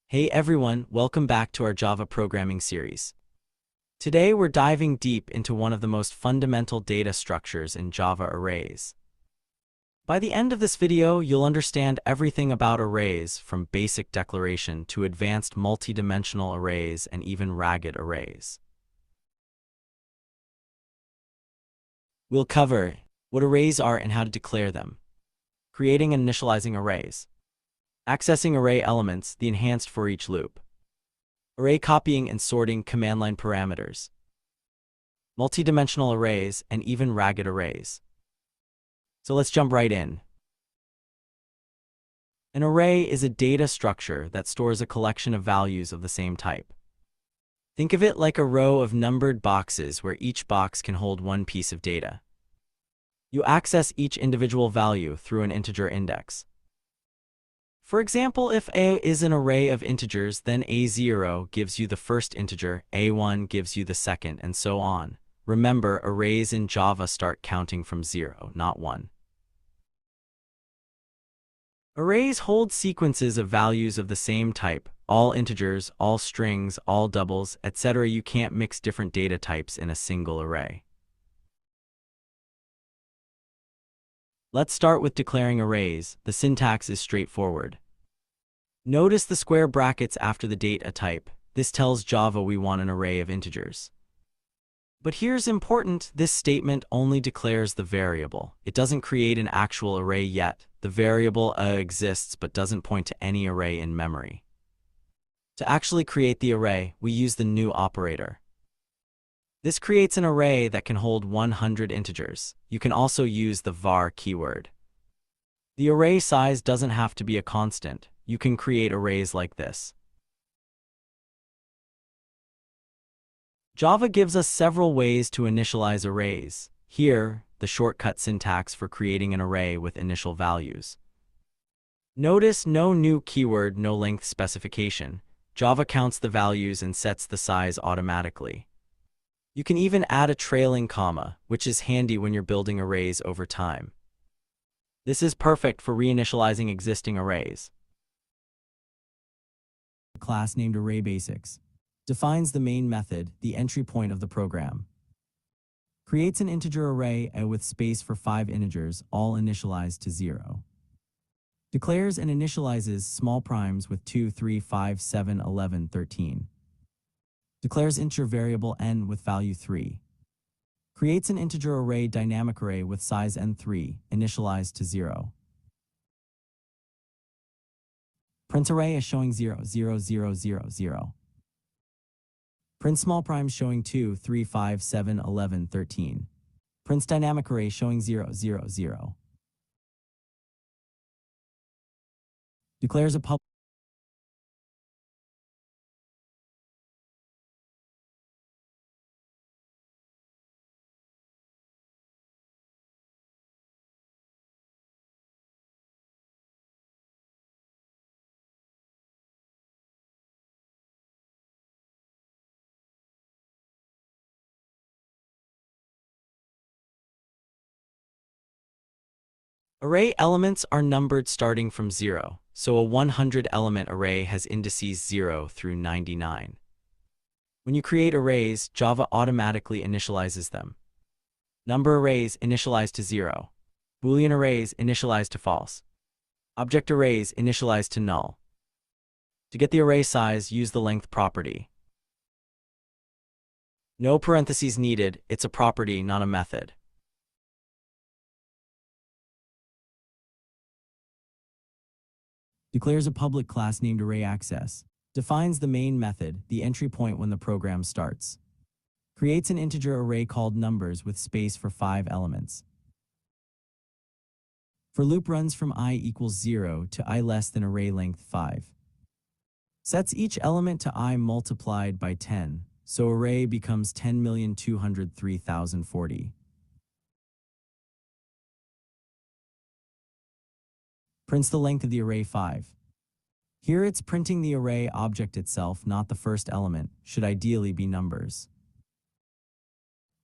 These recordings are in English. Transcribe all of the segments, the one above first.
Hey everyone, welcome back to our Java programming series. Today we're diving deep into one of the most fundamental data structures in Java arrays. By the end of this video, you'll understand everything about arrays, from basic declaration to advanced multi-dimensional arrays and even ragged arrays. We'll cover what arrays are and how to declare them, creating and initializing arrays, accessing array elements, the enhanced for each loop, array copying and sorting command line parameters, multi-dimensional arrays, and even ragged arrays. So let's jump right in. An array is a data structure that stores a collection of values of the same type. Think of it like a row of numbered boxes where each box can hold one piece of data. You access each individual value through an integer index. For example, if A is an array of integers, then A0 gives you the first integer, A1 gives you the second, and so on. Remember, arrays in Java start counting from 0, not 1. Arrays hold sequences of values of the same type, all integers, all strings, all doubles, etc. You can't mix different data types in a single array. Let's start with declaring arrays. The syntax is straightforward. Notice the square brackets after the data type. This tells Java we want an array of integers. But here's important, this statement only declares the variable. It doesn't create an actual array yet. The variable exists but doesn't point to any array in memory. To actually create the array, we use the new operator. This creates an array that can hold 100 integers. You can also use the var keyword. The array size doesn't have to be a constant. You can create arrays like this. Java gives us several ways to initialize arrays. Here, the shortcut syntax for creating an array with initial values. Notice no new keyword, no length specification. Java counts the values and sets the size automatically. You can even add a trailing comma, which is handy when you're building arrays over time. This is perfect for reinitializing existing arrays. A class named ArrayBasics defines the main method, the entry point of the program. Creates an integer array with space for 5 integers, all initialized to 0. Declares and initializes small primes with 2, 3, 5, 7, 11, 13. Declares integer variable n with value 3. Creates an integer array dynamic array with size n3, initialized to 0. Print array is showing 0, 0, 0, 0, 0. Print small primes showing 2, 3, 5, 7, 11, 13. Prints dynamic array showing 0, 0, 0. Declares a public array elements are numbered starting from 0, so a 100-element array has indices 0 through 99. When you create arrays, Java automatically initializes them. Number arrays initialize to 0. Boolean arrays initialize to false. Object arrays initialize to null. To get the array size, use the length property. No parentheses needed, it's a property, not a method. Declares a public class named ArrayAccess. Defines the main method, the entry point when the program starts. Creates an integer array called numbers with space for 5 elements. For loop runs from I equals 0 to I less than array length 5. Sets each element to I multiplied by 10, so array becomes 10,203,040. Prints the length of the array 5. Here it's printing the array object itself, not the first element, should ideally be numbers.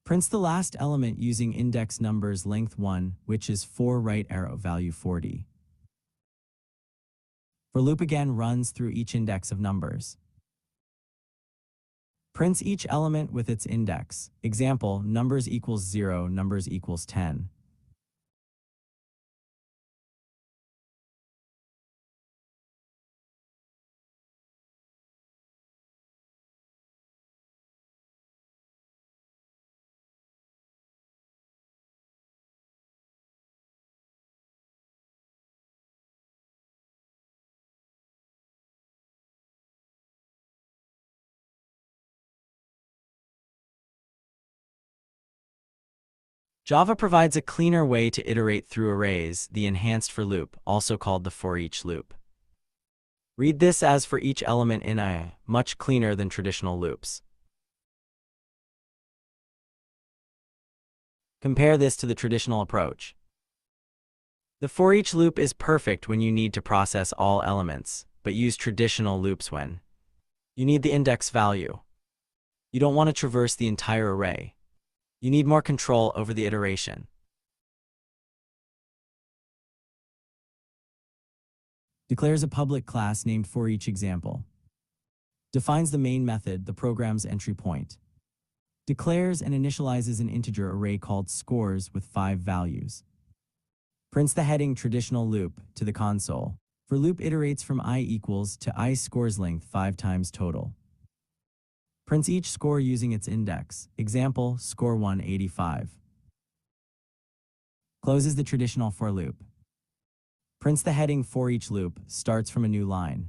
Prints the last element using index numbers length 1, which is 4 right arrow value 40. For loop again runs through each index of numbers. Prints each element with its index. Example, numbers equals 0, numbers equals 10. Java provides a cleaner way to iterate through arrays, the enhanced for loop, also called the for each loop. Read this as for each element in a, much cleaner than traditional loops. Compare this to the traditional approach. The for each loop is perfect when you need to process all elements, but use traditional loops when you need the index value. You don't want to traverse the entire array. You need more control over the iteration. Declares a public class named for each example. Defines the main method, the program's entry point. Declares and initializes an integer array called scores with 5 values. Prints the heading traditional loop to the console. For loop iterates from I equals to I scores length 5 times total. Prints each score using its index. Example, score 185. Closes the traditional for loop. Prints the heading for each loop, starts from a new line.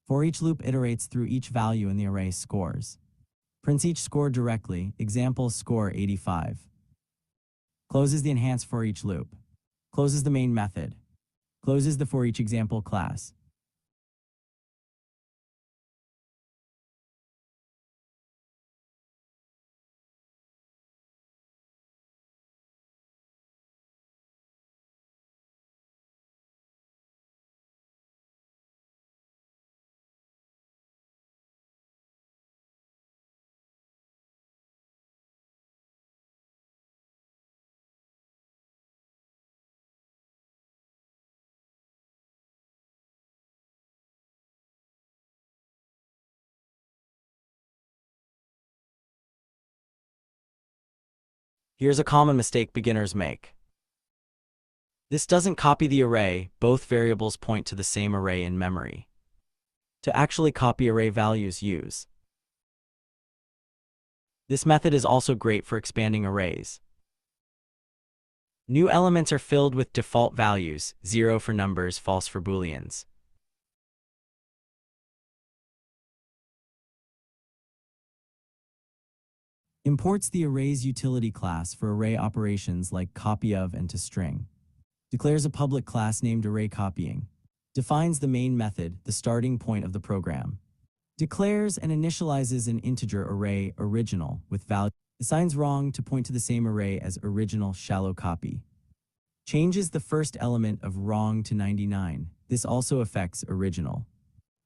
For each loop iterates through each value in the array scores. Prints each score directly. Example, score 85. Closes the enhanced for each loop. Closes the main method. Closes the for each example class. Here's a common mistake beginners make. This doesn't copy the array, both variables point to the same array in memory. To actually copy array values, use. This method is also great for expanding arrays. New elements are filled with default values, 0 for numbers, false for booleans. Imports the arrays utility class for array operations like copy of and toString. Declares a public class named arrayCopying. Defines the main method, the starting point of the program. Declares and initializes an integer array original with value. Assigns wrong to point to the same array as original shallow copy. Changes the first element of wrong to 99. This also affects original.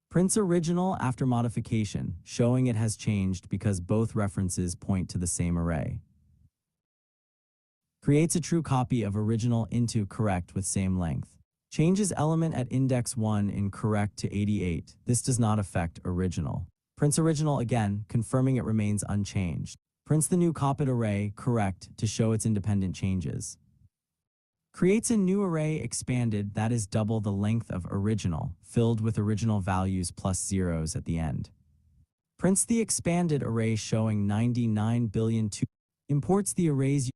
Prints original after modification, showing it has changed because both references point to the same array. Creates a true copy of original into correct with same length. Changes element at index 1 in correct to 88. This does not affect original. Prints original again, confirming it remains unchanged. Prints the new copied array correct to show its independent changes. Creates a new array expanded that is double the length of original, filled with original values plus zeros at the end. Prints the expanded array showing 99 billion. Imports the arrays.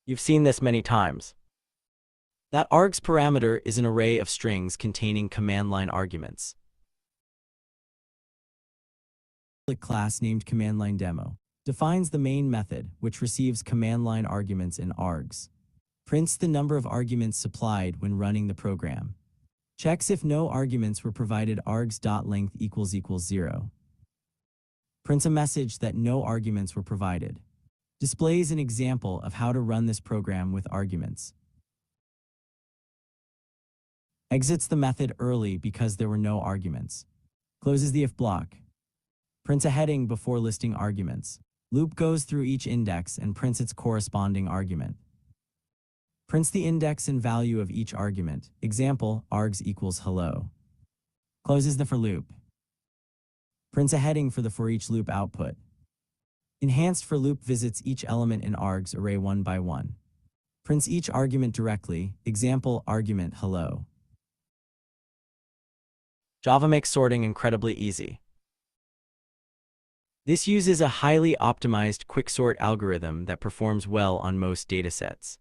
You've seen this many times. That args parameter is an array of strings containing command line arguments. A class named command line demo defines the main method, which receives command line arguments in args. Prints the number of arguments supplied when running the program. Checks if no arguments were provided args.length equals 0. Prints a message that no arguments were provided. Displays an example of how to run this program with arguments. Exits the method early because there were no arguments. Closes the if block. Prints a heading before listing arguments. Loop goes through each index and prints its corresponding argument. Prints the index and value of each argument. Example, args equals hello. Closes the for loop. Prints a heading for the for each loop output. Enhanced for loop visits each element in args array one by one. Prints each argument directly. Example, argument hello. Java makes sorting incredibly easy. This uses a highly optimized quicksort algorithm that performs well on most datasets.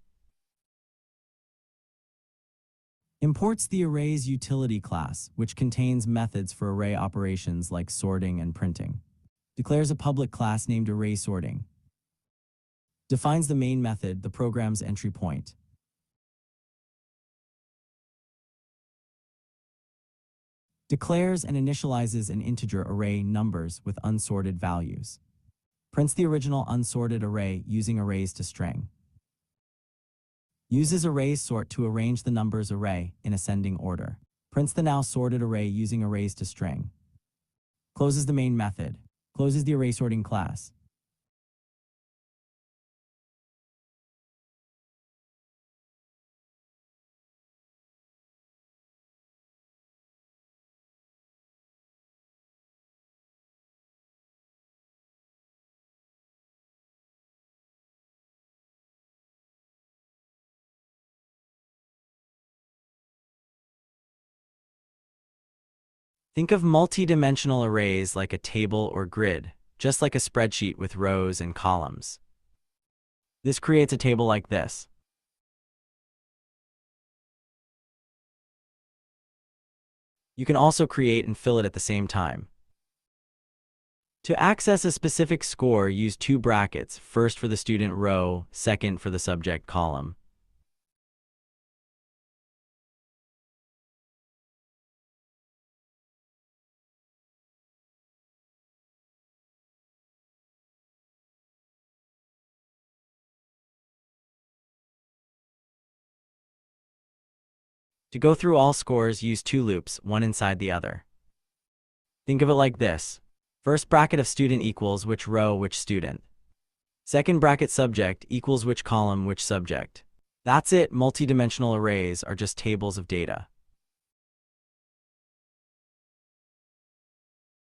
Imports the arrays utility class, which contains methods for array operations like sorting and printing. Declares a public class named array sorting. Defines the main method, the program's entry point. Declares and initializes an integer array numbers with unsorted values. Prints the original unsorted array using arrays to string. Uses arrays sort to arrange the numbers array in ascending order. Prints the now sorted array using arrays to string. Closes the main method. Closes the array sorting class. Think of multi-dimensional arrays like a table or grid, just like a spreadsheet with rows and columns. This creates a table like this. You can also create and fill it at the same time. To access a specific score, use two brackets, first for the student row, second for the subject column. To go through all scores, use two loops, one inside the other. Think of it like this. First bracket of student equals which row, which student. Second bracket subject equals which column, which subject. That's it. Multidimensional arrays are just tables of data.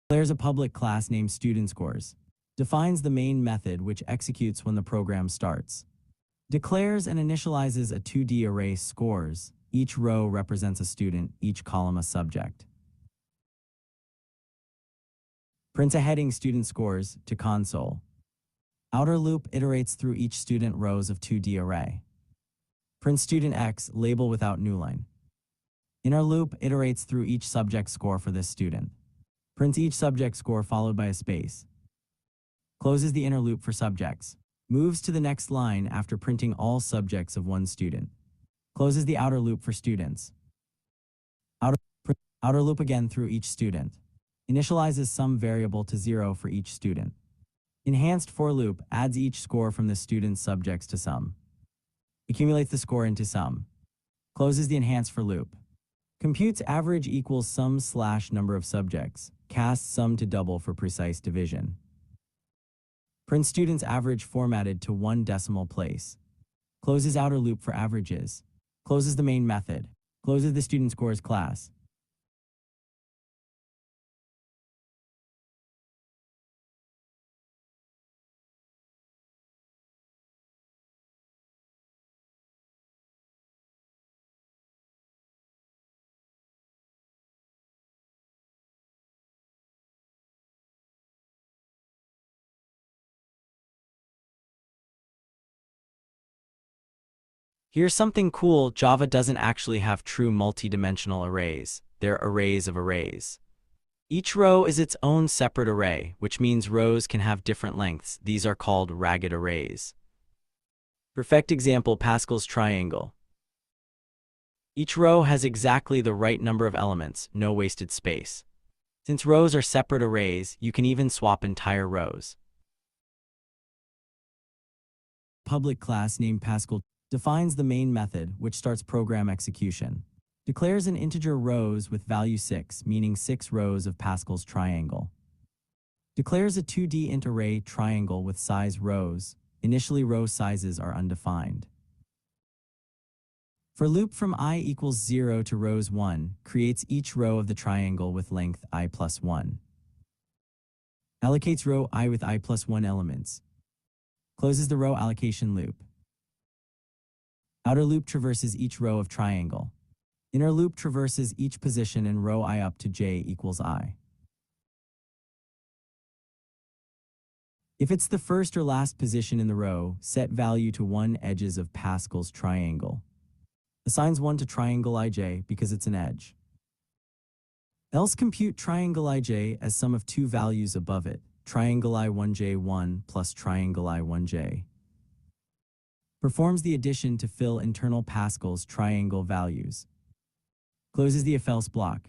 Declares a public class named StudentScores. Defines the main method which executes when the program starts. Declares and initializes a 2D array scores. Each row represents a student, each column a subject. Prints a heading student scores to console. Outer loop iterates through each student rows of 2D array. Prints student X label without newline. Inner loop iterates through each subject score for this student. Prints each subject score followed by a space. Closes the inner loop for subjects. Moves to the next line after printing all subjects of one student. Closes the outer loop for students. Outer loop again through each student. Initializes some variable to 0 for each student. Enhanced for loop adds each score from the student's subjects to sum. Accumulates the score into sum. Closes the enhanced for loop. Computes average equals sum / number of subjects. Casts sum to double for precise division. Prints students average formatted to 1 decimal place. Closes outer loop for averages. Closes the main method. Closes the student scores class. Here's something cool. Java doesn't actually have true multi-dimensional arrays. They're arrays of arrays. Each row is its own separate array, which means rows can have different lengths. These are called ragged arrays. Perfect example: Pascal's triangle. Each row has exactly the right number of elements, no wasted space. Since rows are separate arrays, you can even swap entire rows. Public class named Pascal defines the main method, which starts program execution. Declares an integer rows with value 6, meaning 6 rows of Pascal's triangle. Declares a 2D int array triangle with size rows. Initially, row sizes are undefined. For loop from I equals 0 to rows 1, creates each row of the triangle with length I plus 1. Allocates row I with I plus 1 elements. Closes the row allocation loop. Outer loop traverses each row of triangle. Inner loop traverses each position in row I up to j equals I. If it's the first or last position in the row, set value to 1 edges of Pascal's triangle. Assigns 1 to triangle ij because it's an edge. Else compute triangle ij as sum of 2 values above it, triangle I1j1 plus triangle I1j. Performs the addition to fill internal Pascal's triangle values. Closes the if-else block.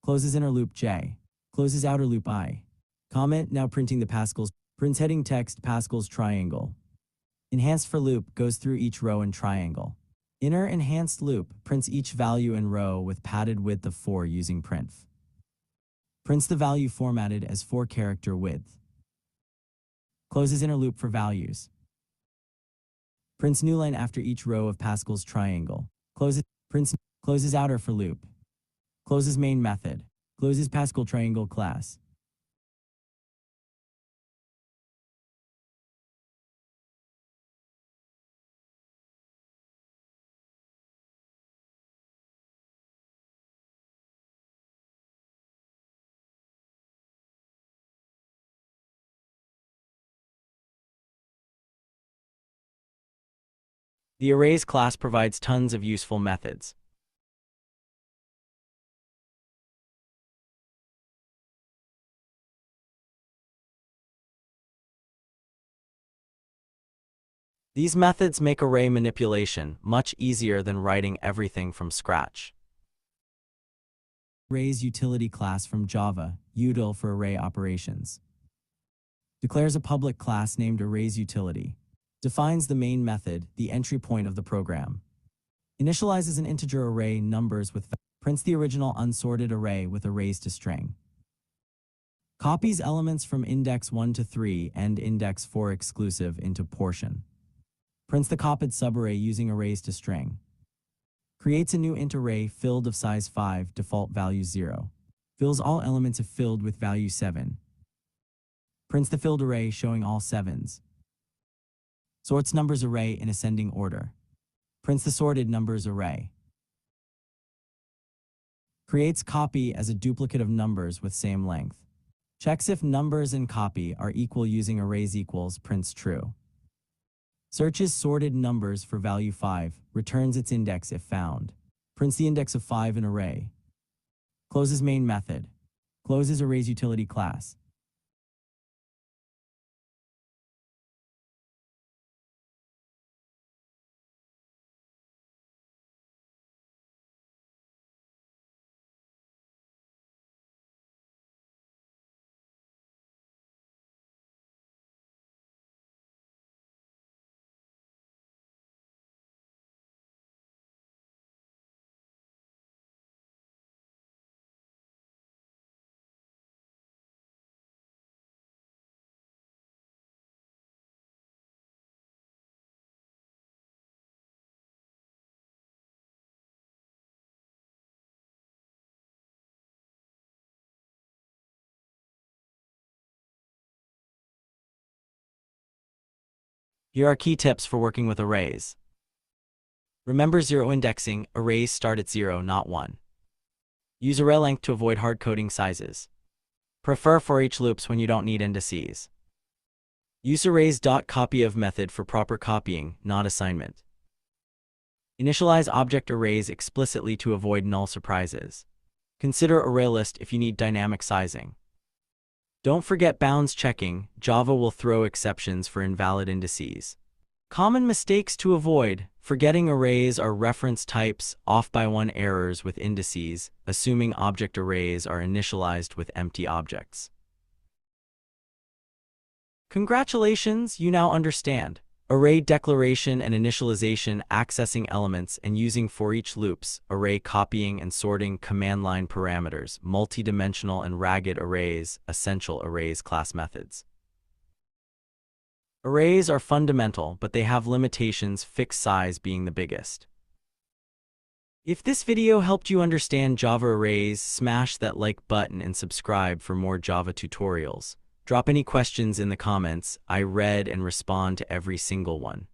Closes inner loop j. Closes outer loop I. Comment now printing the Pascal's. Prints heading text Pascal's triangle. Enhanced for loop goes through each row and triangle. Inner enhanced loop prints each value in row with padded width of 4 using printf. Prints the value formatted as 4-character width. Closes inner loop for values. Prints new line after each row of Pascal's triangle. Closes outer for loop. Closes main method. Closes Pascal triangle class. The arrays class provides tons of useful methods. These methods make array manipulation much easier than writing everything from scratch. Arrays utility class from Java, util for array operations. Declares a public class named arrays utility. Defines the main method, the entry point of the program. Initializes an integer array numbers with prints the original unsorted array with arrays to string. Copies elements from index 1 to 3 and index 4 exclusive into portion. Prints the copied subarray using arrays to string. Creates a new int array filled of size 5, default value 0. Fills all elements if filled with value 7. Prints the filled array showing all 7s. Sorts numbers array in ascending order. Prints the sorted numbers array. Creates copy as a duplicate of numbers with same length. Checks if numbers and copy are equal using arrays equals, prints true. Searches sorted numbers for value 5, returns its index if found. Prints the index of 5 in array. Closes main method. Closes arrays utility class. Here are key tips for working with arrays. Remember zero indexing, arrays start at 0, not 1. Use array length to avoid hard-coding sizes. Prefer for each loops when you don't need indices. Use arrays.copyOf method for proper copying, not assignment. Initialize object arrays explicitly to avoid null surprises. Consider ArrayList if you need dynamic sizing. Don't forget bounds checking, Java will throw exceptions for invalid indices. Common mistakes to avoid: forgetting arrays are reference types, off by one errors with indices, assuming object arrays are initialized with empty objects. Congratulations, you now understand array declaration and initialization, accessing elements and using for each loops, array copying and sorting, command line parameters, multidimensional and ragged arrays, essential arrays class methods. Arrays are fundamental, but they have limitations, fixed size being the biggest. If this video helped you understand Java arrays, smash that like button and subscribe for more Java tutorials. Drop any questions in the comments. I read and respond to every single one.